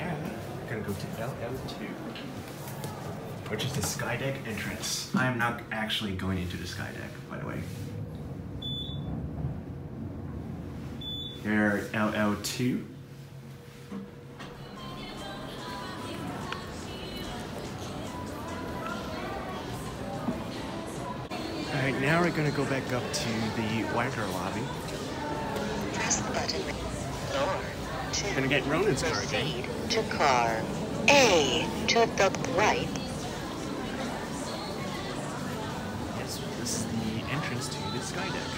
And we're gonna go to LL2, which is the sky deck entrance. I am not actually going into the sky deck, by the way. Here, LL2. Alright, now we're gonna go back up to the wider lobby. Press the button. Door 2. Gonna get Ronan's car again. Proceed to car A to the right. Yes, this is the entrance to the sky deck.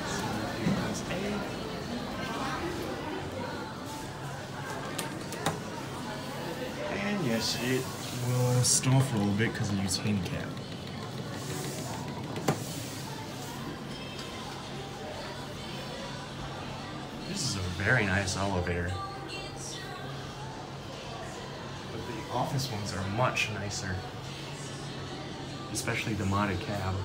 So here goes A. And yes, it will stall for a little bit because I use handicap. This is a very nice elevator. But the office ones are much nicer. Especially the modded cab.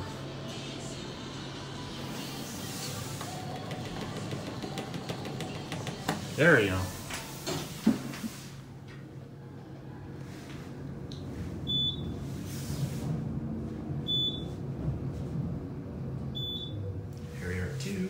There we go. Here we are too.